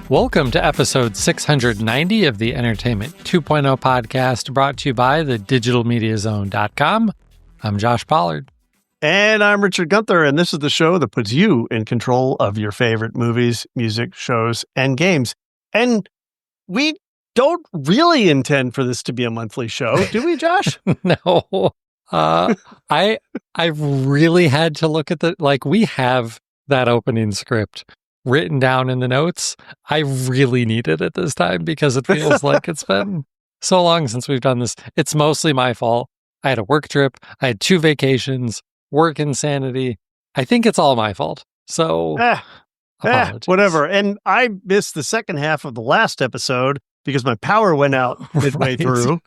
Welcome to episode 690 of the Entertainment 2.0 podcast, brought to you by thedigitalmediazone.com. I'm Josh Pollard. And I'm Richard Gunther, and this is the show that puts you in control of your favorite movies, music, shows, and games. And we don't really intend for this to be a monthly show, do we, Josh? No. I really had to look at we have that opening script written down in the notes. I really need it at this time because it feels like it's been so long since we've done this. It's mostly my fault. I had a work trip. I had 2 vacations, work insanity. I think it's all my fault. So whatever. And I missed the second half of the last episode because my power went out midway through.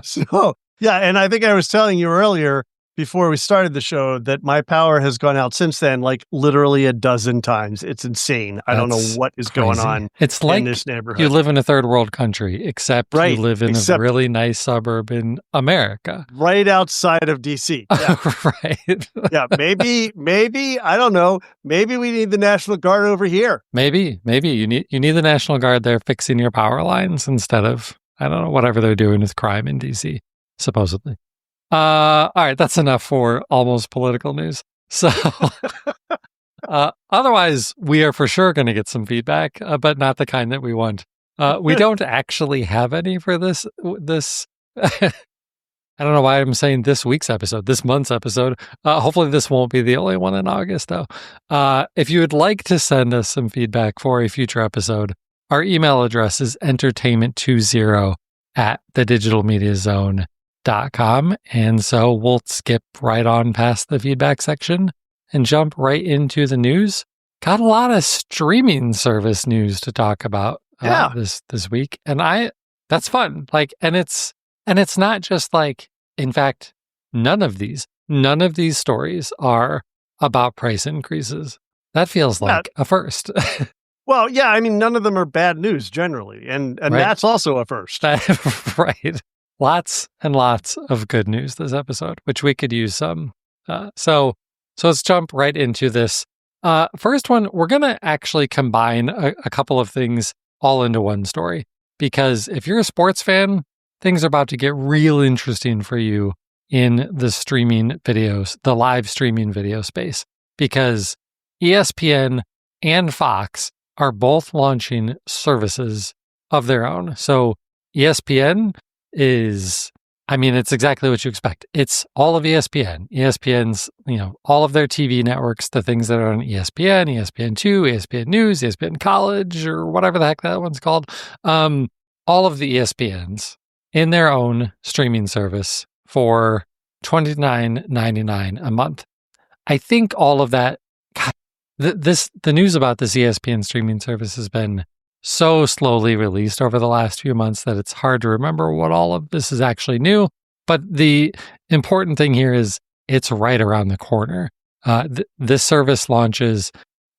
So, yeah. And I think I was telling you earlier before we started the show that my power has gone out since then, like literally a dozen times. It's insane. I don't know what is going on. It's like in this neighborhood. You live in a third world country, except you live in a really nice suburb in America. Right outside of DC. Yeah. Right. Yeah. Maybe, I don't know. Maybe we need the National Guard over here. Maybe you need the National Guard there fixing your power lines instead of, I don't know, whatever they're doing with crime in DC, supposedly. All right, that's enough for almost political news. So, otherwise, we are for sure going to get some feedback, but not the kind that we want. We don't actually have any for this. I don't know why I'm saying this week's episode, this month's episode. Hopefully, this won't be the only one in August, though. If you would like to send us some feedback for a future episode, our email address is entertainment20@thedigitalmediazone.com. And so we'll skip right on past the feedback section and jump right into the news. Got a lot of streaming service news to talk about this week. And that's fun. And it's not just in fact, none of these stories are about price increases. That feels like a first. Well, yeah, I mean, none of them are bad news generally. And right. That's also a first. Right. Lots and lots of good news this episode, which we could use some. So let's jump right into this. First one, we're going to actually combine a couple of things all into one story. Because if you're a sports fan, things are about to get real interesting for you in the streaming videos, the live streaming video space. Because ESPN and Fox are both launching services of their own. So ESPN it's exactly what you expect. It's all of ESPN. ESPN's, all of their TV networks, the things that are on ESPN, ESPN2, ESPN News, ESPN College, or whatever the heck that one's called. All of the ESPNs in their own streaming service for $29.99 a month. I think all of that, the news about this ESPN streaming service has been so slowly released over the last few months that it's hard to remember what all of this is actually new. But the important thing here is it's right around the corner. This service launches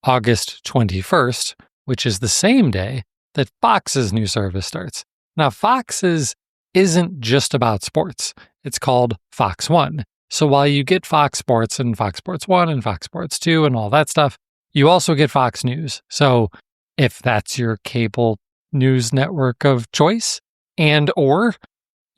August 21st, which is the same day that Fox's new service starts. Now, Fox's isn't just about sports. It's called Fox One. So while you get Fox Sports and Fox Sports 1 and Fox Sports 2 and all that stuff, you also get Fox News. So if that's your cable news network of choice, and or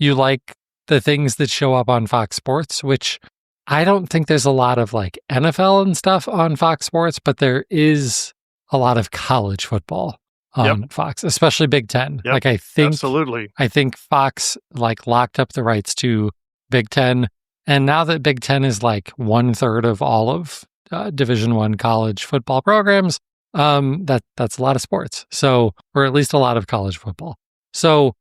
you like the things that show up on Fox Sports, which I don't think there's a lot of NFL and stuff on Fox Sports, but there is a lot of college football on Fox, especially Big Ten. Yep. Absolutely. I think Fox locked up the rights to Big Ten, and now that Big Ten is 1/3 of all of Division I college football programs, that's a lot of sports. So, or at least a lot of college football. So,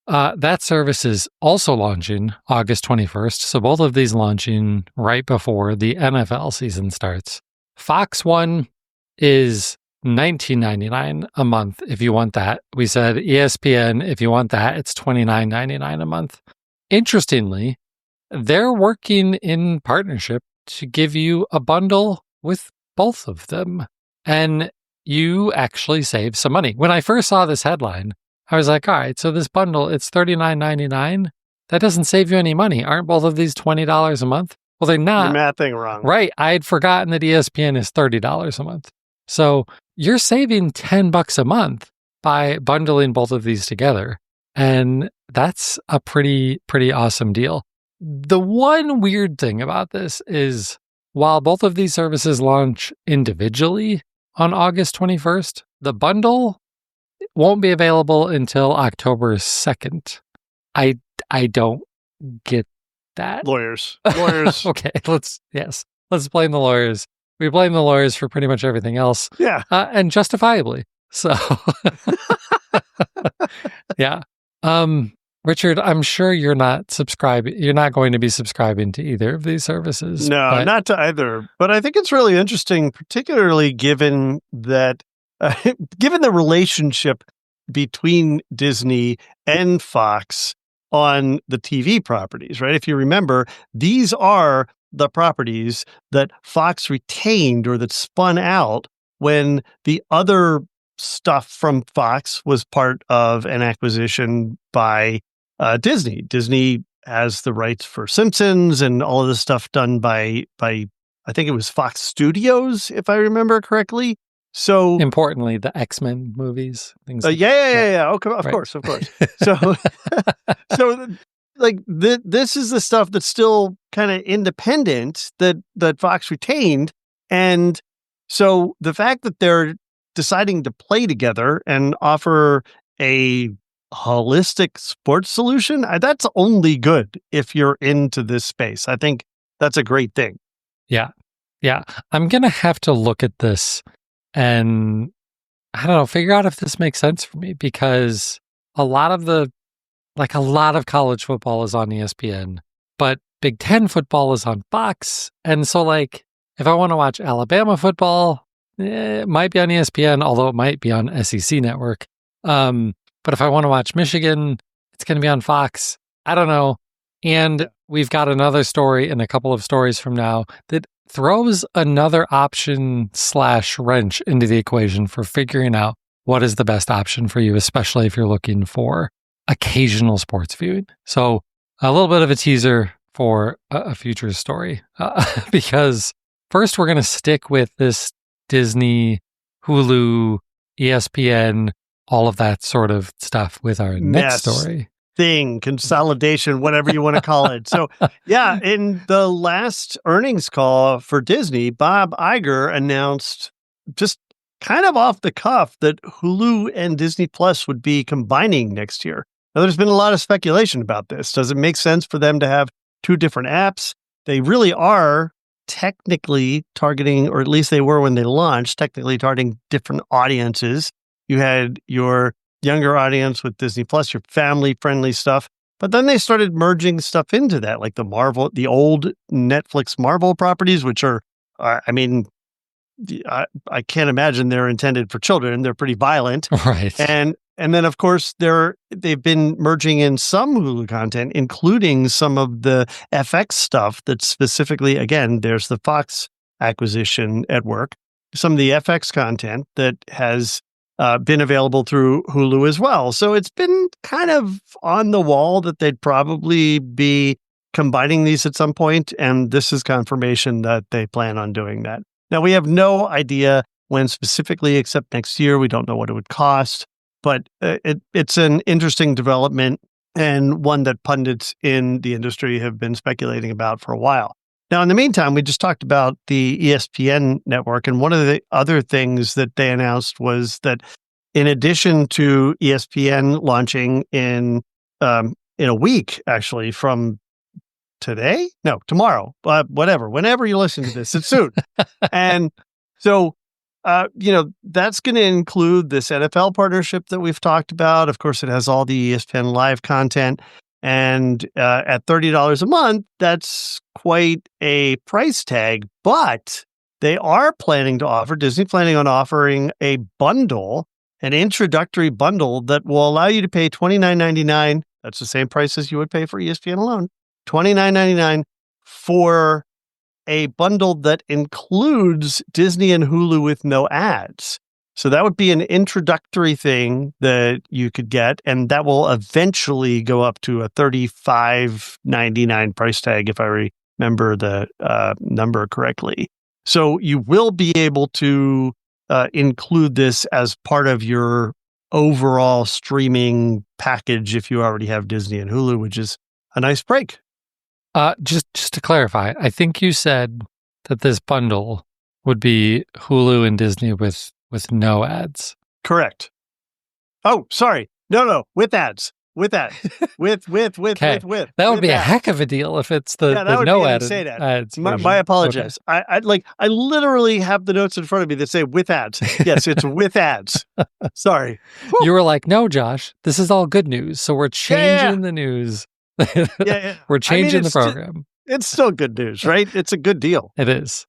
that service is also launching August 21st. So both of these launching right before the NFL season starts. Fox One is $19.99 a month if you want that. We said ESPN, if you want that, it's $29.99 a month. Interestingly, they're working in partnership to give you a bundle with both of them. And you actually save some money. When I first saw this headline, I was like, all right, so this bundle, it's $39.99. That doesn't save you any money. Aren't both of these $20 a month? Well, they're not. You're mathing wrong. Right. I had forgotten that ESPN is $30 a month. So you're saving $10 a month by bundling both of these together. And that's a pretty awesome deal. The one weird thing about this is while both of these services launch individually on August 21st, the bundle won't be available until October 2nd. I don't get that. Lawyers. Okay, let's blame the lawyers. We blame the lawyers for pretty much everything else. Yeah. And justifiably. So, yeah. Richard, I'm sure you're not going to be subscribing to either of these services. No, not to either. But I think it's really interesting, particularly given that, given the relationship between Disney and Fox on the TV properties, right? If you remember, these are the properties that Fox retained or that spun out when the other stuff from Fox was part of an acquisition by Disney. Disney has the rights for Simpsons and all of this stuff done by I think it was Fox Studios, if I remember correctly. So importantly, the X-Men movies, things. Yeah. Okay, of course. So like this is the stuff that's still kind of independent that Fox retained, and so the fact that they're deciding to play together and offer a holistic sports solution, that's only good if you're into this space. I think that's a great thing. Yeah. I'm gonna have to look at this and I don't know, figure out if this makes sense for me, because a lot of college football is on ESPN, but Big Ten football is on Fox. And so like, if I want to watch Alabama football, it might be on ESPN, although it might be on SEC Network. But if I want to watch Michigan, it's going to be on Fox. I don't know. And we've got another story and a couple of stories from now that throws another option / wrench into the equation for figuring out what is the best option for you, especially if you're looking for occasional sports viewing. So a little bit of a teaser for a future story, because first we're going to stick with this Disney, Hulu, ESPN, all of that sort of stuff with our next story. Consolidation, whatever you want to call it. So yeah, in the last earnings call for Disney, Bob Iger announced just kind of off the cuff that Hulu and Disney Plus would be combining next year. Now, there's been a lot of speculation about this. Does it make sense for them to have two different apps? They really are technically targeting, or at least they were when they launched, technically targeting different audiences. You had your younger audience with Disney Plus, your family-friendly stuff, but then they started merging stuff into that, like the old Netflix Marvel properties, which are, I can't imagine they're intended for children. They're pretty violent, right? And then, of course, they've been merging in some Hulu content, including some of the FX stuff that's specifically, again, there's the Fox acquisition at work, some of the FX content that has been available through Hulu as well. So it's been kind of on the wall that they'd probably be combining these at some point, and this is confirmation that they plan on doing that. Now, we have no idea when specifically, except next year. We don't know what it would cost. But it's an interesting development, and one that pundits in the industry have been speculating about for a while. Now, in the meantime, we just talked about the ESPN network, and one of the other things that they announced was that in addition to ESPN launching in a week, actually, from tomorrow, whenever you listen to this, it's soon. And so that's going to include this NFL partnership that we've talked about. Of course, it has all the ESPN Live content. And at $30 a month, that's quite a price tag. But they are planning on offering a bundle, an introductory bundle that will allow you to pay $29.99. That's the same price as you would pay for ESPN alone. $29.99 for a bundle that includes Disney and Hulu with no ads. So that would be an introductory thing that you could get, and that will eventually go up to a $35.99 price tag, if I remember the number correctly. So you will be able to include this as part of your overall streaming package if you already have Disney and Hulu, which is a nice break. Just to clarify, I think you said that this bundle would be Hulu and Disney with no ads. Correct. Oh, sorry. No, with ads. With ads. With. That would be a heck of a deal if it's the no ads. My apologies. Okay. I literally have the notes in front of me that say with ads. Yes, it's with ads. Sorry. You were like, no, Josh, this is all good news. So we're changing the news. We're changing the program. It's still good news, right? It's a good deal. It is.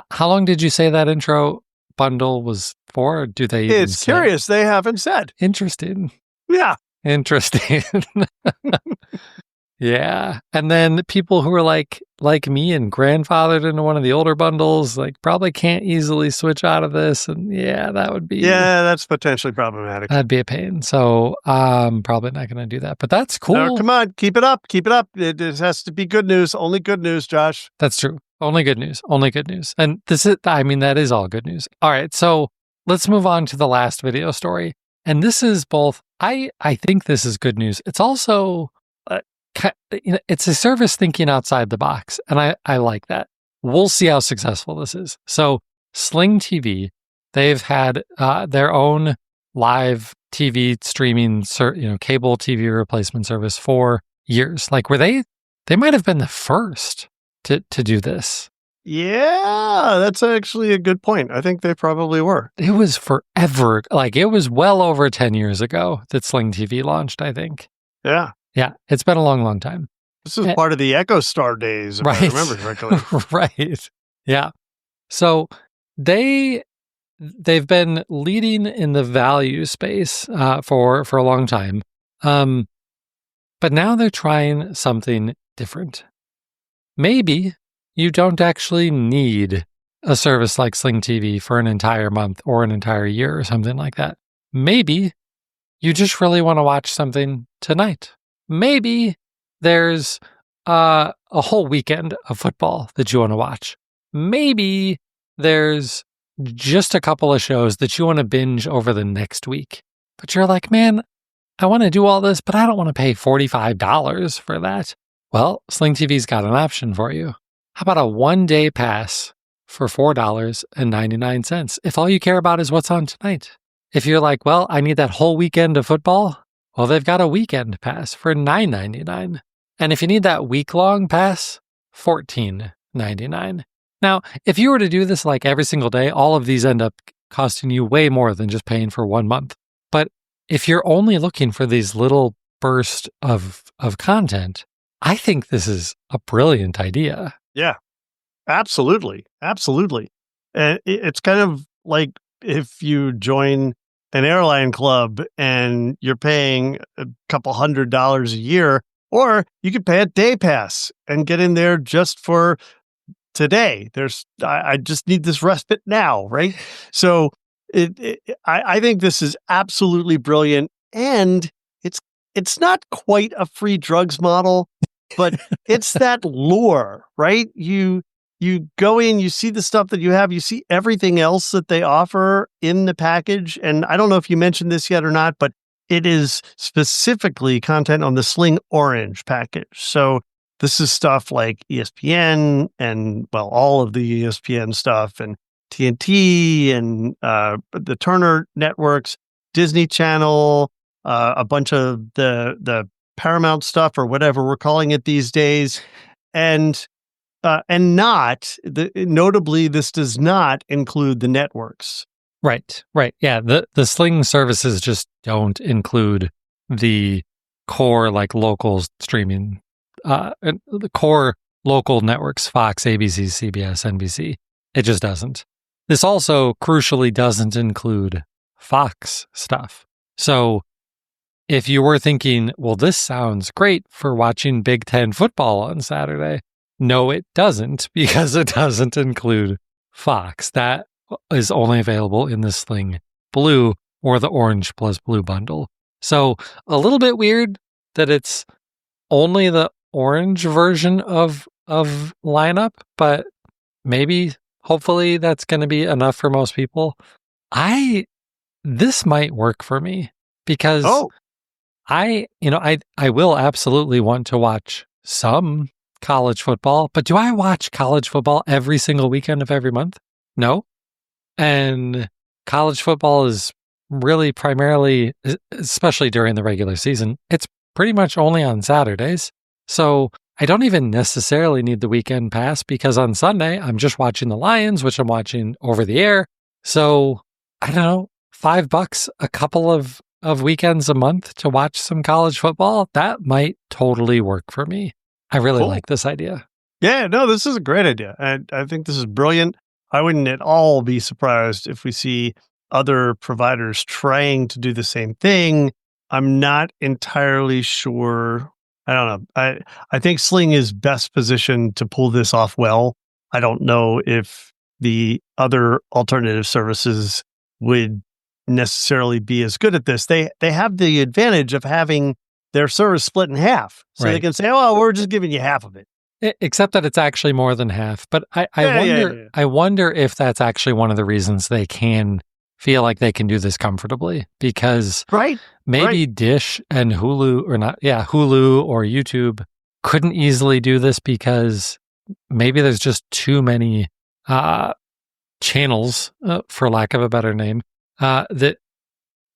How long did you say that intro bundle was for? Or do they even It's curious. They haven't said. Interesting. Yeah. Interesting. Yeah. And then people who are like me and grandfathered into one of the older bundles, like probably can't easily switch out of this. And that would be. Yeah, that's potentially problematic. That'd be a pain. So I'm probably not going to do that. But that's cool. No, come on. Keep it up. Keep it up. It has to be good news. Only good news, Josh. That's true. Only good news. And that is all good news. All right. So let's move on to the last video story. And this is both, I think this is good news. It's also, it's a service thinking outside the box. And I like that. We'll see how successful this is. So Sling TV, they've had their own live TV streaming, cable TV replacement service for years. Like they might have been the first to do this. Yeah, that's actually a good point. I think they probably were. It was forever. Like it was well over 10 years ago that Sling TV launched, I think. Yeah. Yeah. It's been a long, long time. This is part of the Echo Star days, if I remember correctly. Right. Yeah. So they've been leading in the value space for a long time. But now they're trying something different. Maybe you don't actually need a service like Sling TV for an entire month or an entire year or something like that. Maybe you just really want to watch something tonight. Maybe there's a whole weekend of football that you want to watch. Maybe there's just a couple of shows that you want to binge over the next week. But you're like, man, I want to do all this, but I don't want to pay $45 for that. Well, Sling TV's got an option for you. How about a one-day pass for $4.99 if all you care about is what's on tonight? If you're like, well, I need that whole weekend of football, well, they've got a weekend pass for $9.99. And if you need that week-long pass, $14.99. Now, if you were to do this like every single day, all of these end up costing you way more than just paying for 1 month. But if you're only looking for these little bursts of content, I think this is a brilliant idea. Yeah, absolutely. Absolutely. And it's kind of like if you join an airline club and you're paying a couple $100 a year, or you could pay a day pass and get in there just for today. I just need this respite now, right? So I think this is absolutely brilliant, and it's not quite a free drugs model, but it's that lure, right? You go in, you see the stuff that you have, you see everything else that they offer in the package. And I don't know if you mentioned this yet or not, but it is specifically content on the Sling Orange package. So this is stuff like ESPN and, well, all of the ESPN stuff and TNT and the Turner networks, Disney Channel, a bunch of the Paramount stuff or whatever we're calling it these days. And notably, this does not include the networks. Right. Yeah. The Sling services just don't include the core like local streaming, the core local networks, Fox, ABC, CBS, NBC. It just doesn't. This also crucially doesn't include Fox stuff. So if you were thinking, well, this sounds great for watching Big Ten football on Saturday, no, it doesn't, because it doesn't include Fox. That is only available in the Sling Blue or the Orange plus Blue bundle. So a little bit weird that it's only the orange version of lineup, but maybe, hopefully, that's going to be enough for most people. I this might work for me because I will absolutely want to watch some college football, but do I watch college football every single weekend of every month? No. And college football is really primarily, especially during the regular season, it's pretty much only on Saturdays. So I don't even necessarily need the weekend pass because on Sunday, I'm just watching the Lions, which I'm watching over the air. So I don't know, $5 a couple of weekends a month to watch some college football, that might totally work for me. I really like this idea. Yeah, no, this is a great idea. And I think this is brilliant. I wouldn't at all be surprised if we see other providers trying to do the same thing. I'm not entirely sure. I don't know. I think Sling is best positioned to pull this off well. I don't know if the other alternative services would necessarily be as good at this. They have the advantage of having their service split in half. So they can say, oh, we're just giving you half of it. Except that it's actually more than half. But I wonder if that's actually one of the reasons they can feel like they can do this comfortably, because maybe Dish and Hulu or YouTube couldn't easily do this because maybe there's just too many channels, for lack of a better name, that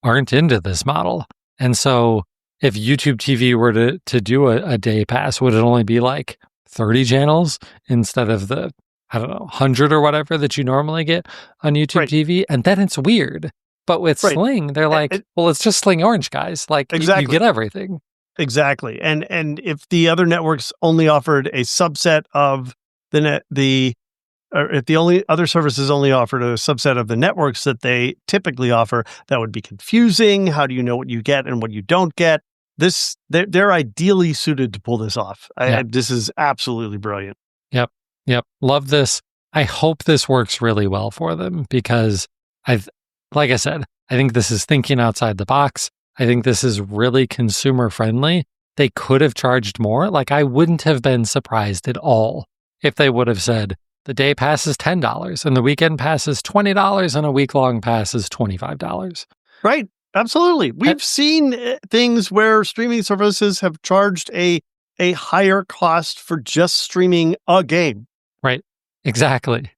aren't into this model. And so if YouTube TV were to do a day pass, would it only be like 30 channels instead of the, 100 or whatever that you normally get on YouTube TV? And then it's weird. But with Sling, they're like, well, it's just Sling Orange, guys. Like, you get everything. Exactly. And if the other networks only offered a subset of or if the only other services only offered a subset of the networks that they typically offer, that would be confusing. How do you know what you get and what you don't get? They're ideally suited to pull this off. This is absolutely brilliant. Yep. Love this. I hope this works really well for them because like I said, I think this is thinking outside the box. I think this is really consumer friendly. They could have charged more. Like, I wouldn't have been surprised at all if they would have said the day pass is $10 and the weekend pass is $20 and a week-long pass is $25. Right. Absolutely. We've seen things where streaming services have charged a higher cost for just streaming a game. Right. Exactly.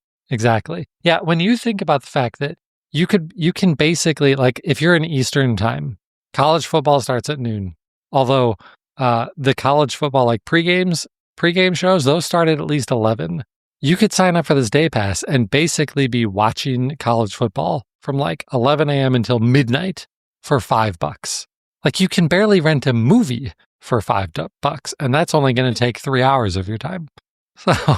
Yeah. When you think about the fact that you can basically, like, if you're in Eastern time, college football starts at noon. Although the college football, like pregame shows, those start at least 11. You could sign up for this day pass and basically be watching college football from like 11 a.m. until midnight for $5. Like, you can barely rent a movie for $5, and that's only going to take 3 hours of your time. So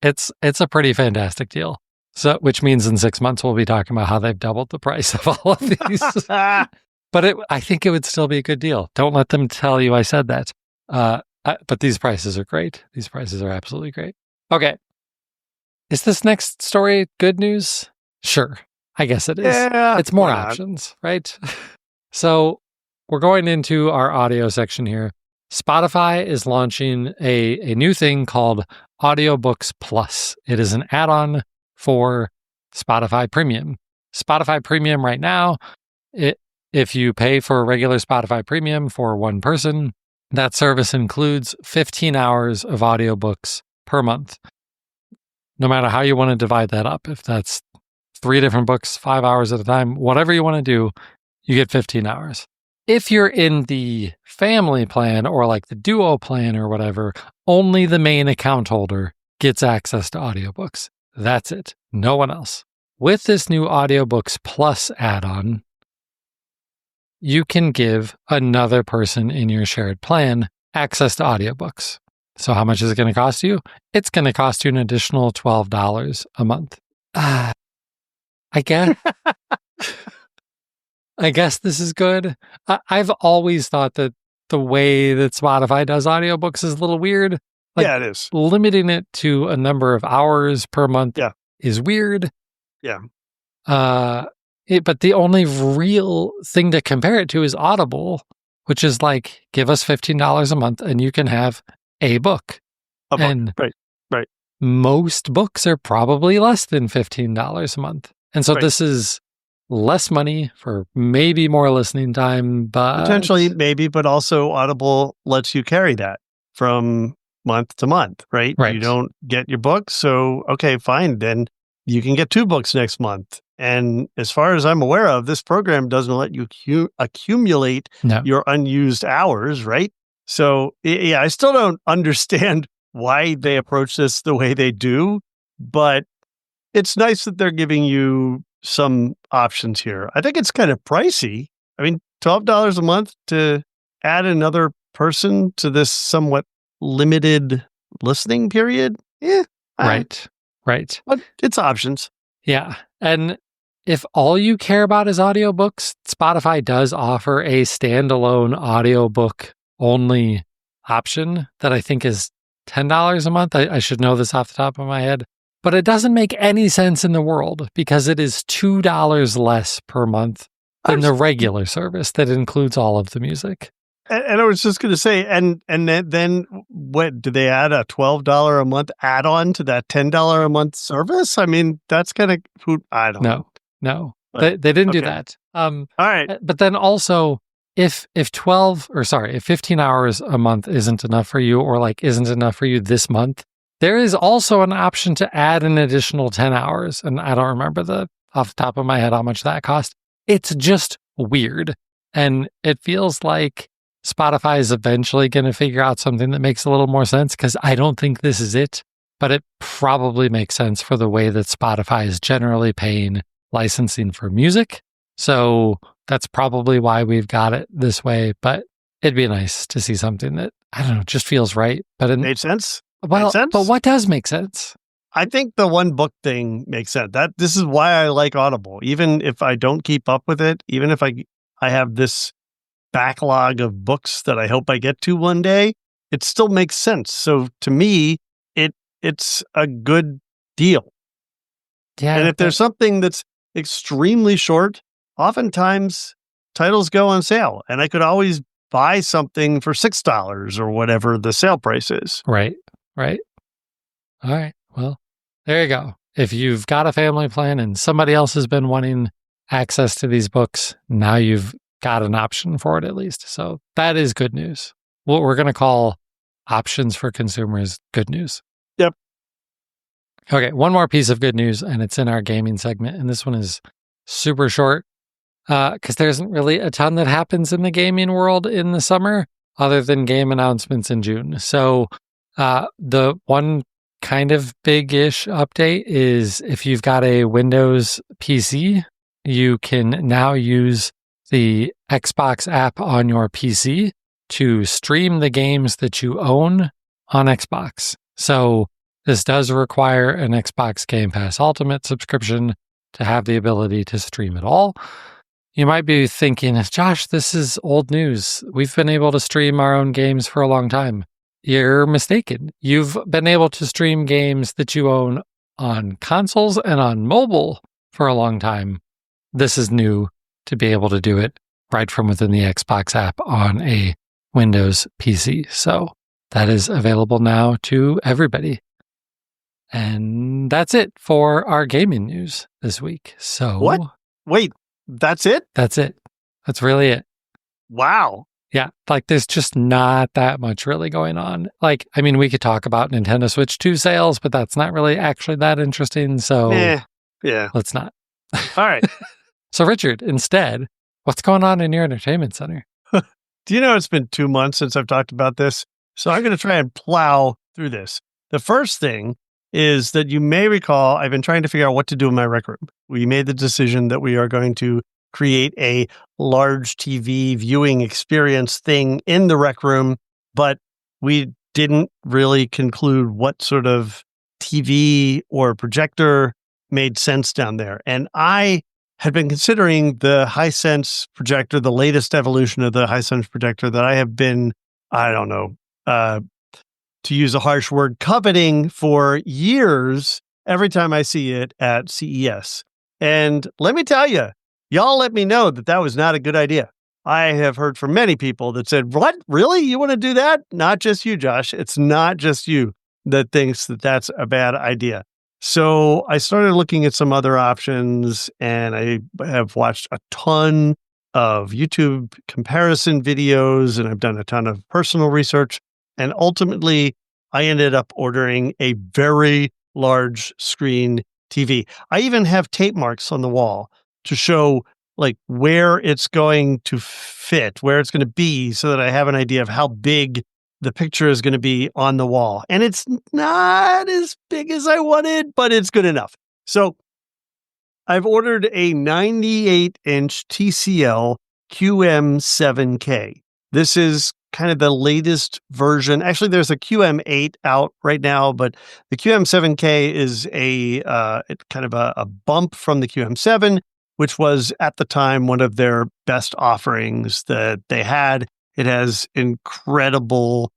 it's a pretty fantastic deal. So, which means in 6 months we'll be talking about how they've doubled the price of all of these. But I think it would still be a good deal. Don't let them tell you I said that. But these prices are great. These prices are absolutely great. Okay. Is this next story good news? Sure. I guess it is. Yeah, it's more options, right? So we're going into our audio section here. Spotify is launching a new thing called Audiobooks Plus. It is an add-on for Spotify Premium. Spotify Premium right now, if you pay for a regular Spotify Premium for one person, that service includes 15 hours of audiobooks per month. No matter how you want to divide that up, if that's 3 different books, 5 hours at a time, whatever you want to do, you get 15 hours. If you're in the family plan or like the duo plan or whatever, only the main account holder gets access to audiobooks. That's it. No one else. With this new Audiobooks Plus add-on, you can give another person in your shared plan access to audiobooks. So how much is it going to cost you? It's going to cost you an additional $12 a month. I guess. I guess this is good. I've always thought that the way that Spotify does audiobooks is a little weird. Like, yeah, it is. Limiting it to a number of hours per month is weird. Yeah. But the only real thing to compare it to is Audible, which is like, give us $15 a month and you can have a book. And right. Most books are probably less than $15 a month. And so this is less money for maybe more listening time, but potentially maybe, but also Audible lets you carry that from month to month, right? Right. You don't get your books. So, okay, fine. Then you can get 2 books next month. And as far as I'm aware of, this program doesn't let you accumulate your unused hours, right? So, yeah, I still don't understand why they approach this the way they do, but it's nice that they're giving you some options here. I think it's kind of pricey. I mean, $12 a month to add another person to this somewhat limited listening period. Yeah. Right. But it's options. Yeah. And if all you care about is audiobooks, Spotify does offer a standalone audiobook only option that I think is $10 a month. I should know this off the top of my head, but it doesn't make any sense in the world because it is $2 less per month than the regular service that includes all of the music. And I was just going to say, and then what, do they add a $12 a month add-on to that $10 a month service? I mean, that's kind of who I don't know. No, they didn't do that. All right. But then also, if 15 hours a month isn't enough for you, or like isn't enough for you this month, there is also an option to add an additional 10 hours. And I don't remember off the top of my head how much that cost. It's just weird. And it feels like Spotify is eventually going to figure out something that makes a little more sense, because I don't think this is it, but it probably makes sense for the way that Spotify is generally paying licensing for music. So that's probably why we've got it this way, but it'd be nice to see something that, I don't know, just feels right. But it made sense. Well, but what does make sense? I think the one book thing makes sense. This is why I like Audible. Even if I don't keep up with it, even if I have this backlog of books that I hope I get to one day, it still makes sense. So to me, it's a good deal. Yeah. And if there's something that's extremely short, oftentimes titles go on sale, and I could always buy something for $6 or whatever the sale price is. Right. All right. Well, there you go. If you've got a family plan and somebody else has been wanting access to these books, now you've got an option for it at least. So that is good news. What we're going to call options for consumers good news. Yep. Okay, one more piece of good news, and it's in our gaming segment. And this one is super short because there isn't really a ton that happens in the gaming world in the summer other than game announcements in June. So the one kind of big-ish update is if you've got a Windows PC, you can now use the Xbox app on your PC to stream the games that you own on Xbox. So this does require an Xbox Game Pass Ultimate subscription to have the ability to stream it all. You might be thinking, Josh, this is old news. We've been able to stream our own games for a long time. You're mistaken. You've been able to stream games that you own on consoles and on mobile for a long time. This is new to be able to do it right from within the Xbox app on a Windows PC. So that is available now to everybody. And that's it for our gaming news this week. So what? Wait, that's it? That's it. That's really it. Wow. Yeah, like there's just not that much really going on. Like, I mean, we could talk about Nintendo Switch 2 sales, but that's not really actually that interesting. So yeah, let's not. All right. So Richard, instead, what's going on in your entertainment center? Do you know it's been 2 months since I've talked about this? So I'm going to try and plow through this. The first thing is that you may recall I've been trying to figure out what to do in my rec room. We made the decision that we are going to create a large TV viewing experience thing in the rec room, but we didn't really conclude what sort of TV or projector made sense down there. And I had been considering the Hisense projector, the latest evolution of the Hisense projector that I have been, I don't know, to use a harsh word, coveting for years every time I see it at CES. And let me tell you, y'all let me know that was not a good idea. I have heard from many people that said, what? Really? You want to do that? Not just you, Josh. It's not just you that thinks that that's a bad idea. So I started looking at some other options, and I have watched a ton of YouTube comparison videos, and I've done a ton of personal research. And ultimately, I ended up ordering a very large screen TV. I even have tape marks on the wall to show like where it's going to fit, where it's going to be, so that I have an idea of how big the picture is going to be on the wall. And it's not as big as I wanted, but it's good enough. So I've ordered a 98-inch TCL QM7K. This is kind of the latest version. Actually, there's a QM8 out right now, but the QM7K is kind of a bump from the QM7, which was at the time one of their best offerings that they had. It has incredible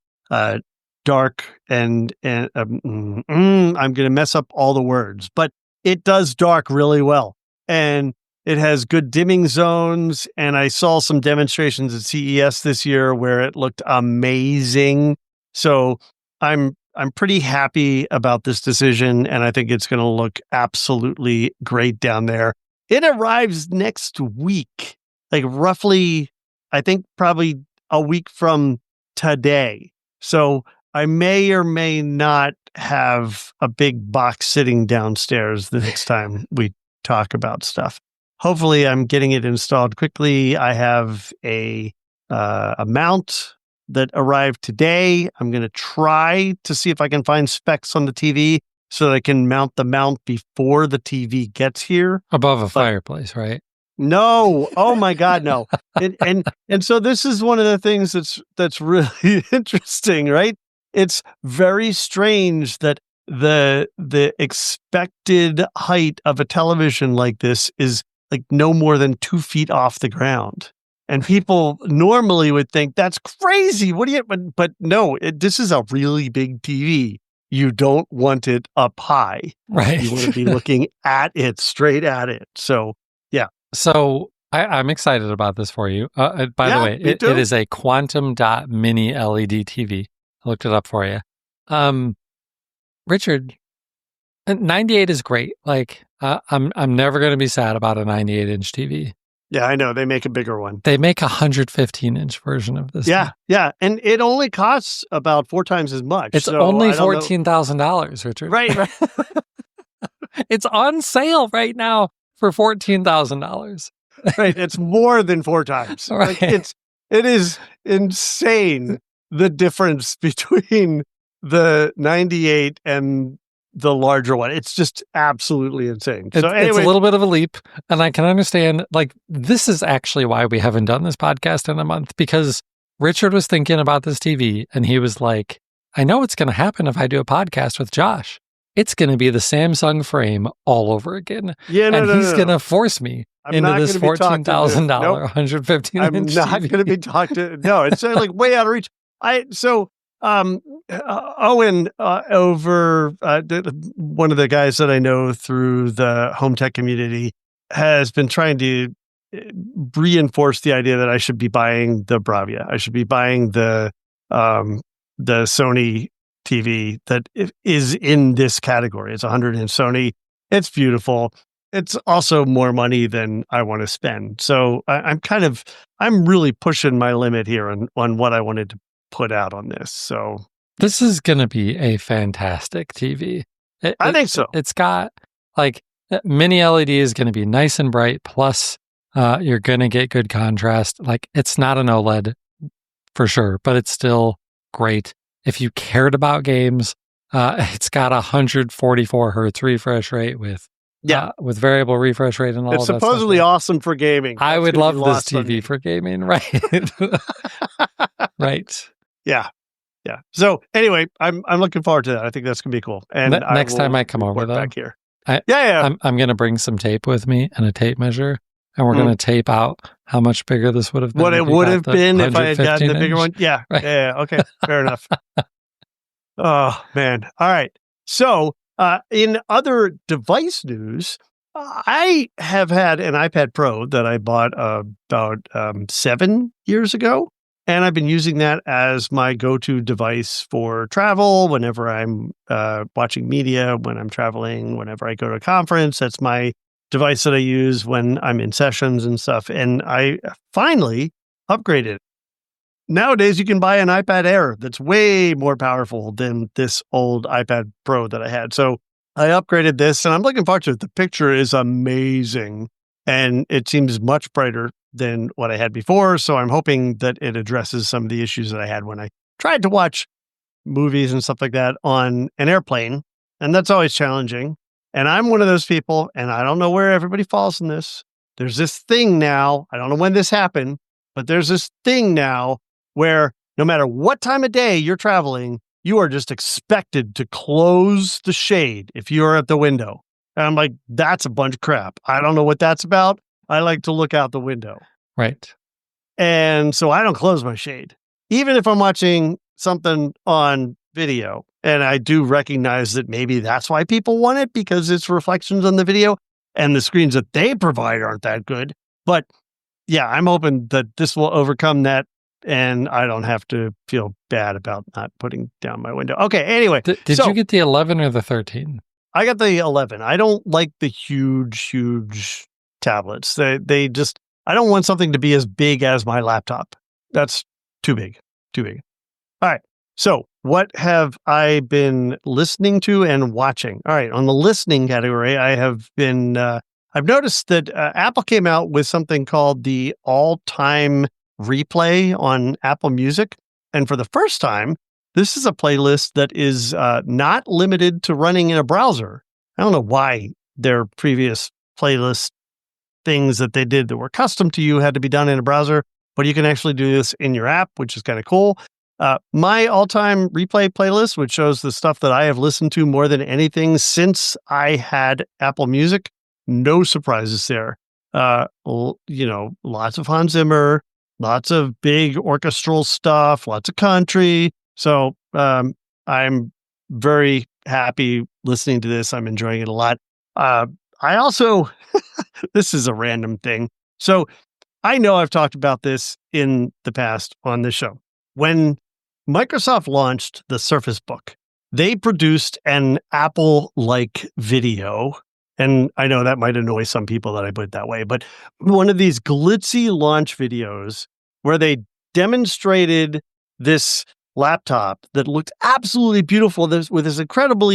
dark and I'm going to mess up all the words, but it does dark really well. And it has good dimming zones. And I saw some demonstrations at CES this year where it looked amazing. So I'm pretty happy about this decision. And I think it's going to look absolutely great down there. It arrives next week, like roughly, I think probably a week from today. So I may or may not have a big box sitting downstairs the next time we talk about stuff. Hopefully I'm getting it installed quickly. I have a mount that arrived today. I'm going to try to see if I can find specs on the TV so that I can mount the mount before the TV gets here. Above a fireplace, right? No. Oh my God, no. And so this is one of the things that's really interesting, right? It's very strange that the expected height of a television like this is like no more than 2 feet off the ground. And people normally would think that's crazy. What do you, but no, this is a really big TV. You don't want it up high. Right. You want to be looking at it, straight at it. So, yeah. So I'm excited about this for you. By the way, it is a quantum dot mini LED TV. I looked it up for you. Richard, 98 is great. Like, I'm never going to be sad about a 98-inch TV. Yeah, I know. They make a bigger one. They make a 115-inch version of this. Yeah, yeah. And it only costs about 4 times as much. It's only $14,000, Richard. Right. It's on sale right now for $14,000. Right. It's more than 4 times. Right. Like it is insane, the difference between the 98 and the larger one. It's just absolutely insane. So anyway, it's a little bit of a leap, and I can understand, like, this is actually why we haven't done this podcast in a month, because Richard was thinking about this TV, and he was like, I know what's going to happen if I do a podcast with Josh. It's going to be the Samsung frame all over again. Yeah, and he's going to force me into this $14,000, 115-inch I'm not going to be talked to. No, it's like way out of reach. Owen, over one of the guys that I know through the home tech community, has been trying to reinforce the idea that I should be buying the Bravia. I should be buying the Sony TV that is in this category. It's a 100-inch Sony. It's beautiful. It's also more money than I want to spend. So I'm really pushing my limit here on what I wanted to put out on this. So this is going to be a fantastic TV. I think so. It's got, like, mini LED is going to be nice and bright. Plus, you're going to get good contrast. Like, it's not an OLED for sure, but it's still great. If you cared about games, it's got 144 hertz refresh rate with variable refresh rate and all it's of that. It's supposedly stuff. Awesome for gaming. I would love this TV for gaming, right? Right. Yeah. Yeah. So anyway, I'm looking forward to that. I think that's gonna be cool. And next time I come over, though, back here, I'm gonna bring some tape with me and a tape measure, and we're gonna tape out how much bigger this would have been. What it would have been if I had gotten the bigger one. Yeah. Right. Yeah. Okay. Fair enough. Oh man. All right. So in other device news, I have had an iPad Pro that I bought about 7 years ago. And I've been using that as my go-to device for travel, whenever I'm watching media, when I'm traveling, whenever I go to a conference. That's my device that I use when I'm in sessions and stuff. And I finally upgraded. Nowadays, you can buy an iPad Air that's way more powerful than this old iPad Pro that I had. So I upgraded this, and I'm looking forward to it. The picture is amazing, and it seems much brighter than what I had before. So I'm hoping that it addresses some of the issues that I had when I tried to watch movies and stuff like that on an airplane. And that's always challenging. And I'm one of those people, and I don't know where everybody falls in this. There's this thing now, I don't know when this happened, but there's this thing now where no matter what time of day you're traveling, you are just expected to close the shade if you're at the window. And I'm like, that's a bunch of crap. I don't know what that's about. I like to look out the window. Right. And so I don't close my shade, even if I'm watching something on video. And I do recognize that maybe that's why people want it, because it's reflections on the video and the screens that they provide aren't that good. But yeah, I'm hoping that this will overcome that and I don't have to feel bad about not putting down my window. Okay, anyway. Did you get the 11 or the 13? I got the 11. I don't like the huge tablets. They just, I don't want something to be as big as my laptop. That's too big. All right. So what have I been listening to and watching? All right. On the listening category, I have been, I've noticed that Apple came out with something called the all-time replay on Apple Music. And for the first time, this is a playlist that is not limited to running in a browser. I don't know why their previous playlist things that they did that were custom to you had to be done in a browser, but you can actually do this in your app, which is kind of cool. My all-time replay playlist, which shows the stuff that I have listened to more than anything since I had Apple Music. No surprises there. Lots of Hans Zimmer, lots of big orchestral stuff, lots of country. So I'm very happy listening to this. I'm enjoying it a lot. I also, this is a random thing. So I know I've talked about this in the past on this show. When Microsoft launched the Surface Book, they produced an Apple-like video. And I know that might annoy some people that I put it that way, but one of these glitzy launch videos where they demonstrated this laptop that looked absolutely beautiful with this incredible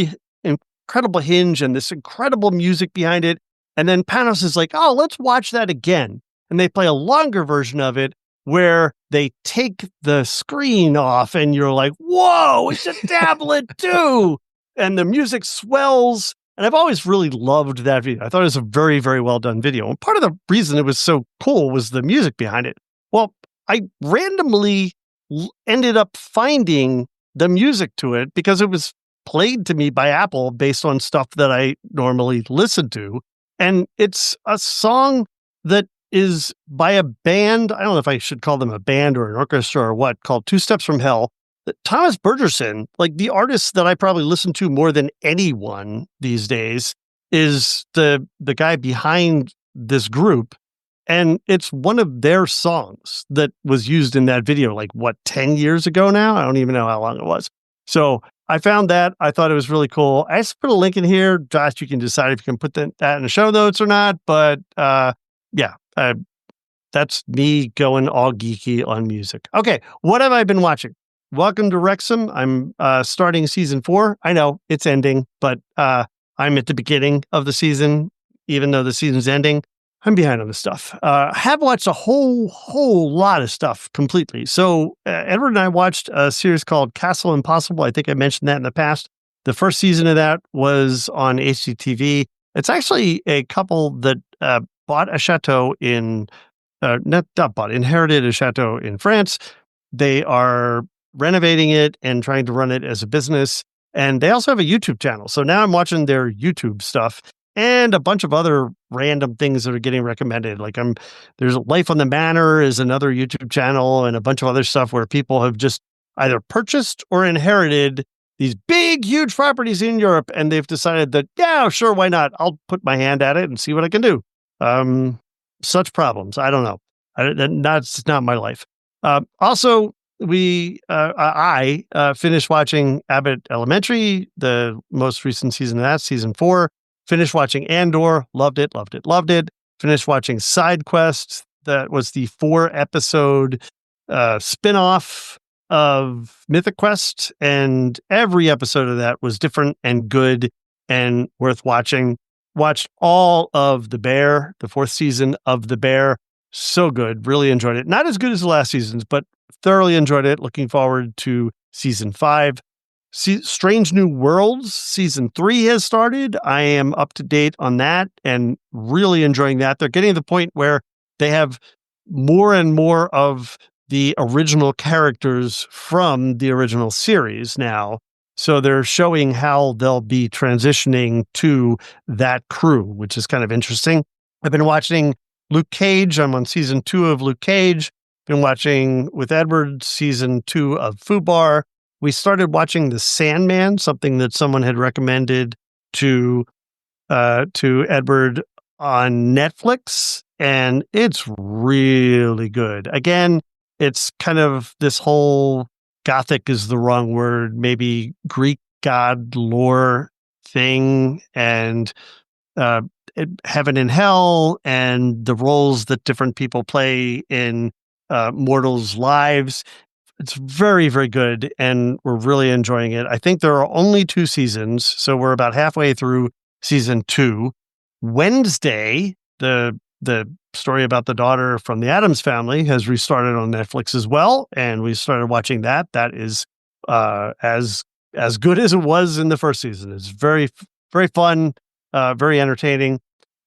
hinge and this incredible music behind it. And then Panos is like, oh, let's watch that again. And they play a longer version of it where they take the screen off and you're like, whoa, it's a tablet too. And the music swells. And I've always really loved that video. I thought it was a very, very well done video. And part of the reason it was so cool was the music behind it. Well, I randomly ended up finding the music to it because it was played to me by Apple based on stuff that I normally listen to. And it's a song that is by a band. I don't know if I should call them a band or an orchestra or what, called Two Steps from Hell. Thomas Bergerson, like the artist that I probably listen to more than anyone these days, is the guy behind this group. And it's one of their songs that was used in that video, 10 years ago now? I don't even know how long it was. So I found that. I thought it was really cool. I just put a link in here. Josh, you can decide if you can put that in the show notes or not. But that's me going all geeky on music. Okay, what have I been watching? Welcome to Wrexham. I'm starting season 4. I know it's ending, but I'm at the beginning of the season, even though the season's ending. I'm behind on the stuff. Have watched a whole lot of stuff completely. So Edward and I watched a series called Castle Impossible. I think I mentioned that in the past. The first season of that was on HGTV. It's actually a couple that bought a chateau inherited a chateau in France. They are renovating it and trying to run it as a business. And they also have a YouTube channel. So now I'm watching their YouTube stuff and a bunch of other random things that are getting recommended. There's Life on the Manor is another YouTube channel and a bunch of other stuff where people have just either purchased or inherited these big, huge properties in Europe. And they've decided that, yeah, sure, why not? I'll put my hand at it and see what I can do. Such problems. I don't know. That's not my life. Also, I finished watching Abbott Elementary, the most recent season of that, season 4. Finished watching Andor, loved it. Finished watching Side Quest. That was the 4-episode spinoff of Mythic Quest, and every episode of that was different and good and worth watching. Watched all of The Bear, the 4th season of The Bear. So good. Really enjoyed it. Not as good as the last seasons, but thoroughly enjoyed it. Looking forward to season 5. Strange New Worlds season 3 has started. I am up to date on that and really enjoying that. They're getting to the point where they have more and more of the original characters from the original series now. So they're showing how they'll be transitioning to that crew, which is kind of interesting. I've been watching Luke Cage. I'm on season 2 of Luke Cage. Been watching with Edward season 2 of Fubar. We started watching The Sandman, something that someone had recommended to Edward on Netflix, and it's really good. Again, it's kind of this whole Gothic is the wrong word, maybe Greek god lore thing, and heaven and hell, and the roles that different people play in mortals' lives. It's very, very good, and we're really enjoying it. I think there are only 2 seasons, so we're about halfway through season 2. Wednesday, the story about the daughter from the Addams Family has restarted on Netflix as well, and we started watching that. That is as good as it was in the first season. It's very, very fun, very entertaining.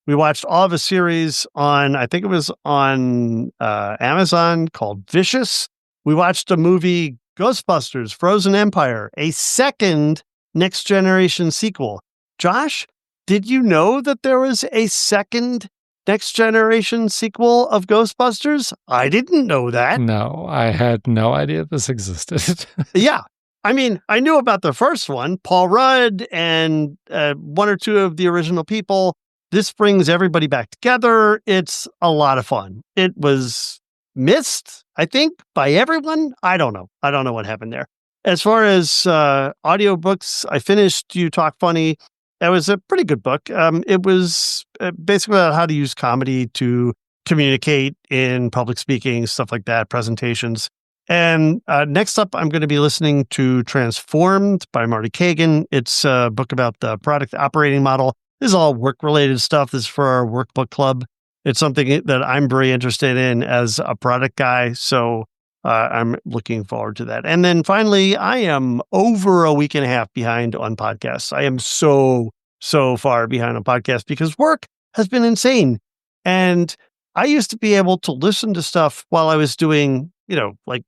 We watched all of a series on, I think it was on Amazon, called Vicious. We watched a movie, Ghostbusters Frozen Empire, a second Next Generation sequel. Josh, did you know that there was a second Next Generation sequel of Ghostbusters? I didn't know that. No, I had no idea this existed. Yeah. I mean, I knew about the first one, Paul Rudd and 1 or 2 of the original people. This brings everybody back together. It's a lot of fun. It was missed, I think, by everyone. I don't know. I don't know what happened there. As far as audiobooks, I finished You Talk Funny. That was a pretty good book. It was basically about how to use comedy to communicate in public speaking, stuff like that, presentations. And next up, I'm going to be listening to Transformed by Marty Kagan. It's a book about the product operating model. This is all work-related stuff. This is for our workbook club. It's something that I'm very interested in as a product guy, so I'm looking forward to that. And then finally, I am over a week and a half behind on podcasts. I am so far behind on podcasts because work has been insane. And I used to be able to listen to stuff while I was doing, like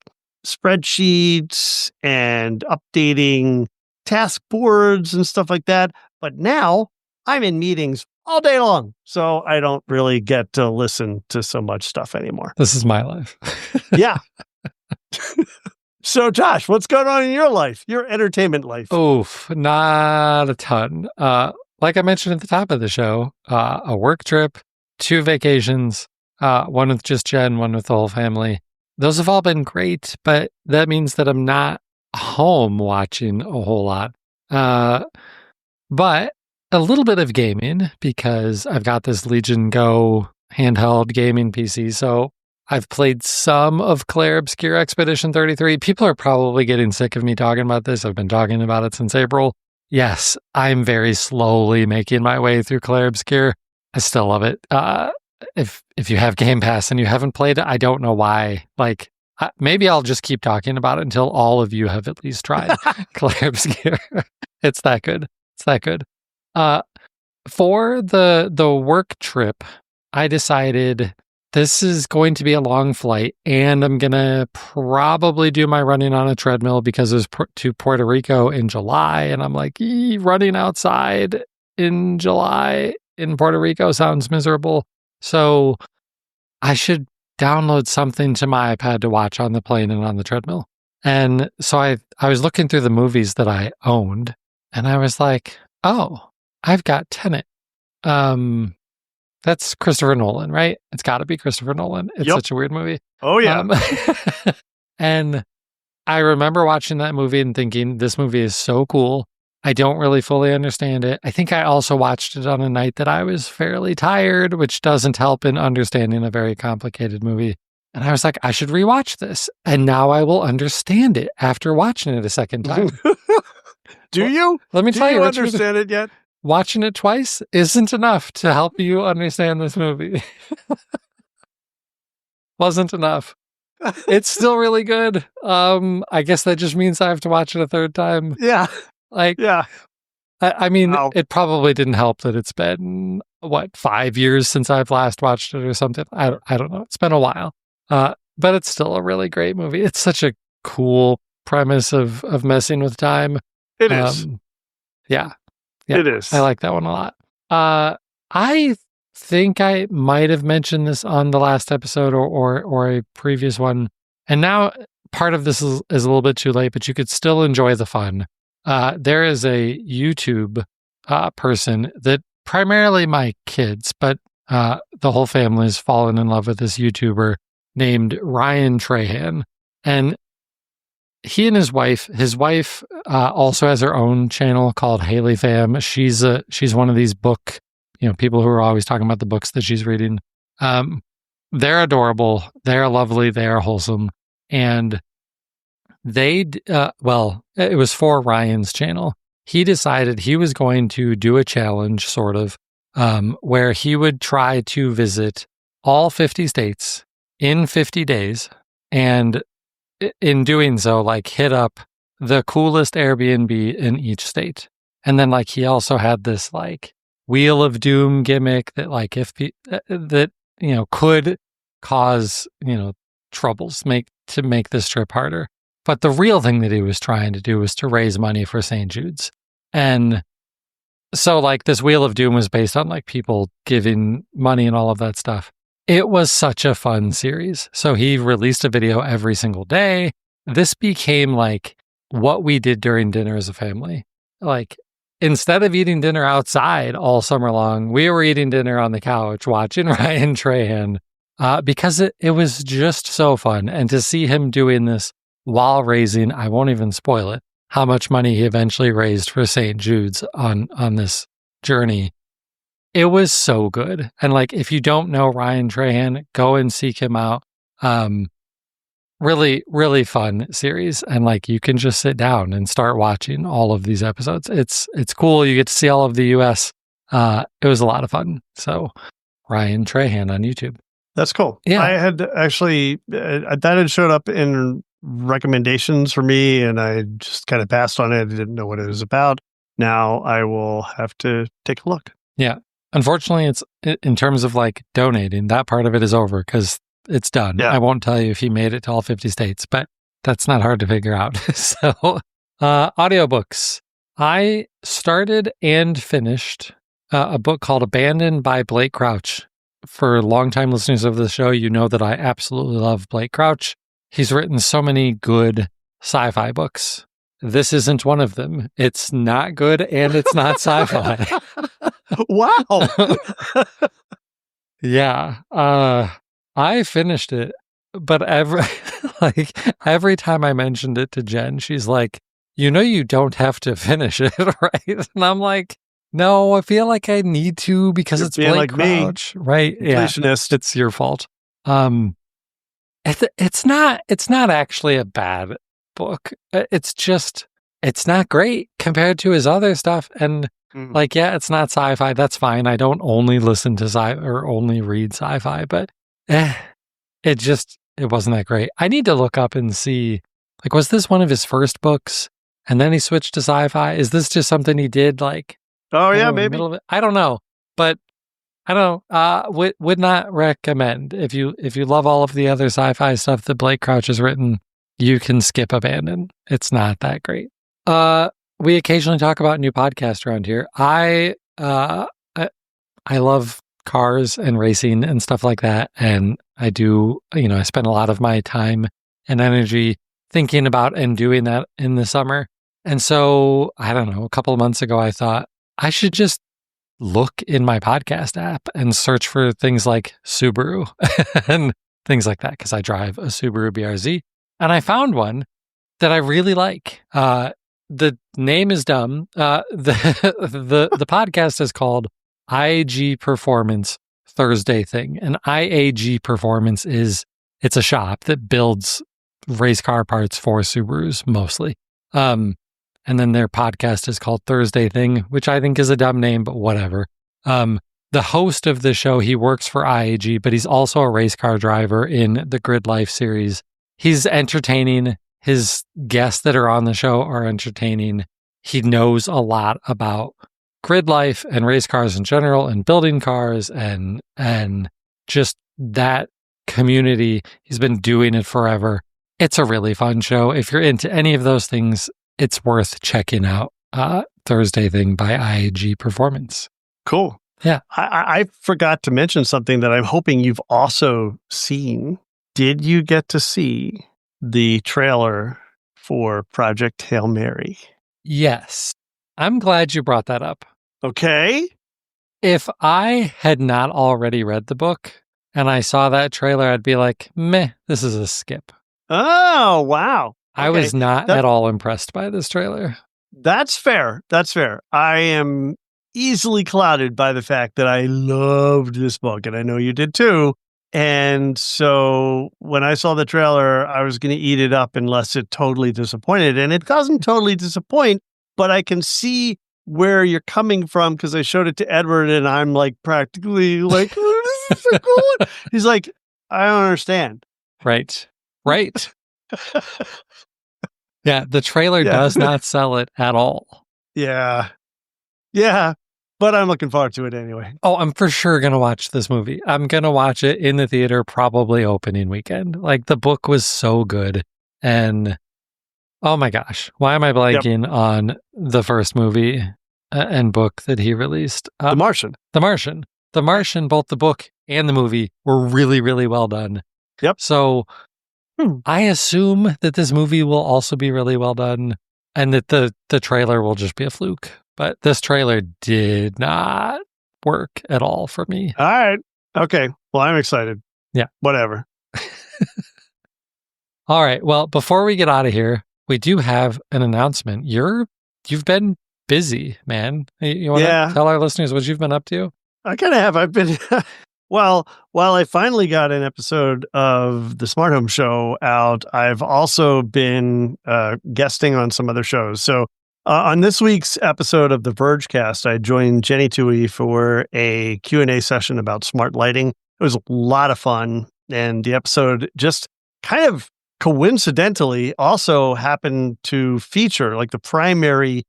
spreadsheets and updating task boards and stuff like that. But now I'm in meetings all day long, so I don't really get to listen to so much stuff anymore. This is my life. Yeah. So, Josh, what's going on in your life, your entertainment life? Oof, not a ton. Like I mentioned at the top of the show, a work trip, 2 vacations, one with just Jen, one with the whole family. Those have all been great, but that means that I'm not home watching a whole lot. But a little bit of gaming, because I've got this Legion Go handheld gaming PC. So I've played some of Claire Obscure Expedition 33. People are probably getting sick of me talking about this. I've been talking about it since April. Yes, I'm very slowly making my way through Claire Obscure. I still love it. If you have Game Pass and you haven't played it, I don't know why. Like, maybe I'll just keep talking about it until all of you have at least tried Claire Obscure. It's that good. It's that good. For the work trip, I decided this is going to be a long flight, and I'm going to probably do my running on a treadmill because it was to Puerto Rico in July, and I'm like, running outside in July in Puerto Rico sounds miserable. So I should download something to my iPad to watch on the plane and on the treadmill. And so I was looking through the movies that I owned, and I was like, oh, I've got Tenet. That's Christopher Nolan, right? It's got to be Christopher Nolan. It's such a weird movie. Oh, yeah. And I remember watching that movie and thinking, this movie is so cool. I don't really fully understand it. I think I also watched it on a night that I was fairly tired, which doesn't help in understanding a very complicated movie. And I was like, I should rewatch this. And now I will understand it after watching it a second time. Do you? Let me tell you, Richard, understand it yet? Watching it twice isn't enough to help you understand this movie. Wasn't enough. It's still really good. I guess that just means I have to watch it a third time. Yeah. Yeah. I mean, It probably didn't help that it's been, 5 years since I've last watched it or something. I don't know. It's been a while. But it's still a really great movie. It's such a cool premise of messing with time. It is. Yeah. It is. I like that one a lot. I think I might have mentioned this on the last episode or a previous one. And now part of this is a little bit too late, but you could still enjoy the fun. There is a YouTube person that primarily my kids, but the whole family has fallen in love with this YouTuber named Ryan Trahan. And he and his wife also has her own channel called Haley Fam. She's one of these book, people who are always talking about the books that she's reading. They're adorable. They're lovely. They are wholesome. And it was for Ryan's channel. He decided he was going to do a challenge, sort of, where he would try to visit all 50 states in 50 days. And in doing so, hit up the coolest Airbnb in each state. And then, he also had this, Wheel of Doom gimmick that, could cause, troubles to make this trip harder. But the real thing that he was trying to do was to raise money for St. Jude's. And so, this Wheel of Doom was based on, people giving money and all of that stuff. It was such a fun series. So he released a video every single day. This became what we did during dinner as a family. Instead of eating dinner outside all summer long, we were eating dinner on the couch watching Ryan Trahan because it was just so fun. And to see him doing this while raising, I won't even spoil it, how much money he eventually raised for St. Jude's on this journey. It was so good. And if you don't know Ryan Trahan, go and seek him out. Really, really fun series. And you can just sit down and start watching all of these episodes. It's cool. You get to see all of the US. It was a lot of fun. So Ryan Trahan on YouTube. That's cool. Yeah. I had actually, that had showed up in recommendations for me and I just kind of passed on it. I didn't know what it was about. Now I will have to take a look. Yeah. Unfortunately, it's in terms of donating, that part of it is over because it's done. Yeah. I won't tell you if he made it to all 50 states, but that's not hard to figure out. So, audiobooks. I started and finished a book called Abandoned by Blake Crouch. For longtime listeners of the show, you know that I absolutely love Blake Crouch. He's written so many good sci-fi books. This isn't one of them. It's not good and it's not sci-fi. Wow. Yeah. I finished it, but every time I mentioned it to Jen, she's like, you don't have to finish it, right? And I'm like, no, I feel like I need to because it's Blake Crouch, right? Yeah, it's your fault. It's not actually a bad book. It's not great compared to his other stuff. And it's not sci-fi. That's fine. I don't only listen to or only read sci-fi, but it wasn't that great. I need to look up and see, was this one of his first books and then he switched to sci-fi? Is this just something he did oh yeah, maybe. I don't know, but I don't know. Would not recommend. If you love all of the other sci-fi stuff that Blake Crouch has written, you can skip Abandoned. It's not that great. We occasionally talk about new podcasts around here. I love cars and racing and stuff like that. And I do, I spend a lot of my time and energy thinking about and doing that in the summer. And so, I don't know, a couple of months ago, I thought I should just look in my podcast app and search for things like Subaru and things like that, because I drive a Subaru BRZ. And I found one that I really like. The name is dumb. The podcast is called IAG Performance Thursday Thing. And IAG Performance it's a shop that builds race car parts for Subarus mostly. And then their podcast is called Thursday Thing, which I think is a dumb name, but whatever. The host of the show, he works for IAG, but he's also a race car driver in the Grid Life series. He's entertaining. His guests that are on the show are entertaining. He knows a lot about grid life and race cars in general and building cars and just that community. He's been doing it forever. It's a really fun show. If you're into any of those things, it's worth checking out. Thursday Thing by IAG Performance. Cool. Yeah. I forgot to mention something that I'm hoping you've also seen. Did you get to see the trailer for Project Hail Mary? Yes. I'm glad you brought that up. Okay. If I had not already read the book and I saw that trailer, I'd be like, meh, this is a skip. Oh, wow. I was not at all impressed by this trailer. That's fair. That's fair. I am easily clouded by the fact that I loved this book, and I know you did too. And so when I saw the trailer, I was going to eat it up unless it totally disappointed. And it doesn't totally disappoint, but I can see where you're coming from because I showed it to Edward and I'm like practically like, oh, this is so cool. He's like, I don't understand. Right. Yeah, the trailer does not sell it at all. Yeah. But I'm looking forward to it anyway. Oh, I'm for sure going to watch this movie. I'm going to watch it in the theater, probably opening weekend. Like, the book was so good. And, oh my gosh, why am I blanking on the first movie and book that he released? The Martian. The Martian, both the book and the movie were really, really well done. Yep. So I assume that this movie will also be really well done and that the trailer will just be a fluke. But this trailer did not work at all for me. All right. Okay. Well, I'm excited. Yeah. Whatever. All right. Well, before we get out of here, we do have an announcement. You've been busy, man. You want to tell our listeners what you've been up to? I kind of have. I've been... Well, while I finally got an episode of the Smart Home Show out, I've also been guesting on some other shows. So on this week's episode of the Vergecast, I joined Jenny Toohey for a Q&A session about smart lighting. It was a lot of fun. And the episode just kind of coincidentally also happened to feature, like the primary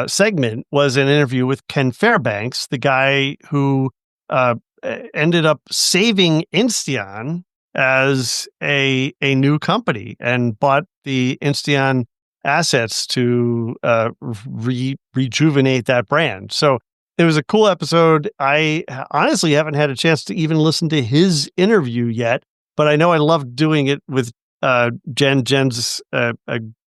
segment was an interview with Ken Fairbanks, the guy who ended up saving Insteon as a new company and bought the Insteon assets to rejuvenate that brand. So it was a cool episode. I honestly haven't had a chance to even listen to his interview yet, but I know I loved doing it with Jen. Jen's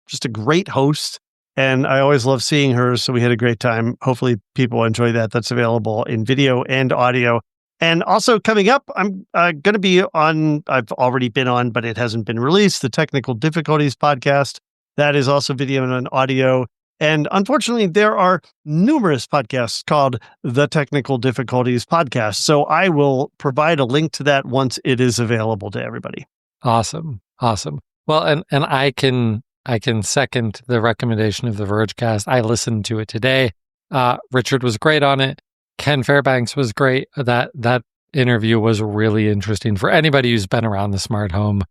just a great host, and I always love seeing her, so we had a great time. Hopefully people enjoy that. That's available in video and audio. And also coming up, I'm going to be on, I've already been on, but it hasn't been released, the Technical Difficulties podcast. That is also video and audio. And unfortunately, there are numerous podcasts called the Technical Difficulties podcast. So I will provide a link to that once it is available to everybody. Awesome. Well, and I can second the recommendation of the Vergecast. I listened to it today. Richard was great on it. Ken Fairbanks was great. That interview was really interesting for anybody who's been around the smart home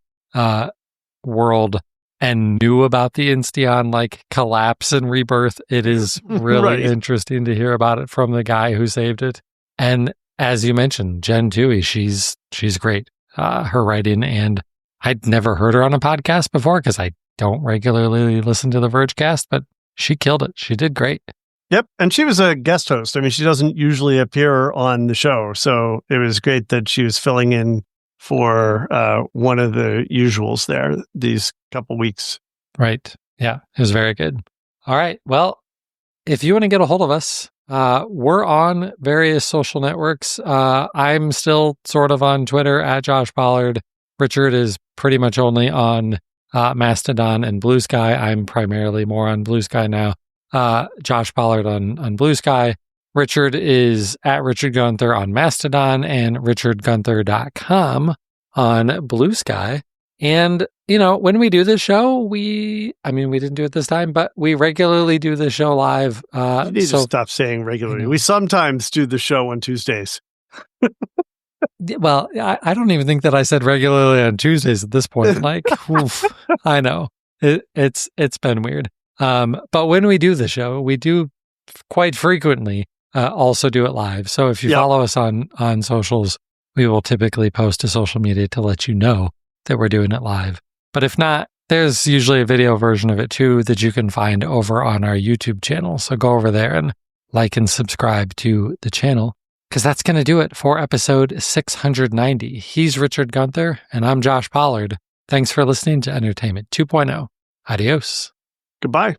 world and knew about the Insteon like collapse and rebirth. It is really interesting to hear about it from the guy who saved it. And as you mentioned, Jen Toohey, she's great. Her writing, and I'd never heard her on a podcast before because I don't regularly listen to the Vergecast, but she killed it. She did great. Yep. And she was a guest host. I mean, she doesn't usually appear on the show. So it was great that she was filling in for one of the usuals there these couple weeks. Right. Yeah. It was very good. All right. Well, if you want to get a hold of us, We're on various social networks. I'm still sort of on Twitter at Josh Pollard. Richard is pretty much only on Mastodon and Blue Sky. I'm primarily more on Blue Sky now. Josh Pollard on Blue Sky. Richard is at Richard Gunther on Mastodon and richardgunther.com on Blue Sky. And, when we do this show, we didn't do it this time, but we regularly do the show live. You need to stop saying regularly. We sometimes do the show on Tuesdays. Well, I don't even think that I said regularly on Tuesdays at this point. Like, oof, I know it's been weird. But when we do the show, we do quite frequently also do it live. So if you follow us on socials, we will typically post to social media to let you know that we're doing it live. But if not, there's usually a video version of it too that you can find over on our YouTube channel. So go over there and like and subscribe to the channel, because that's going to do it for episode 690. He's Richard Gunther, and I'm Josh Pollard. Thanks for listening to Entertainment 2.0. Adios. Goodbye.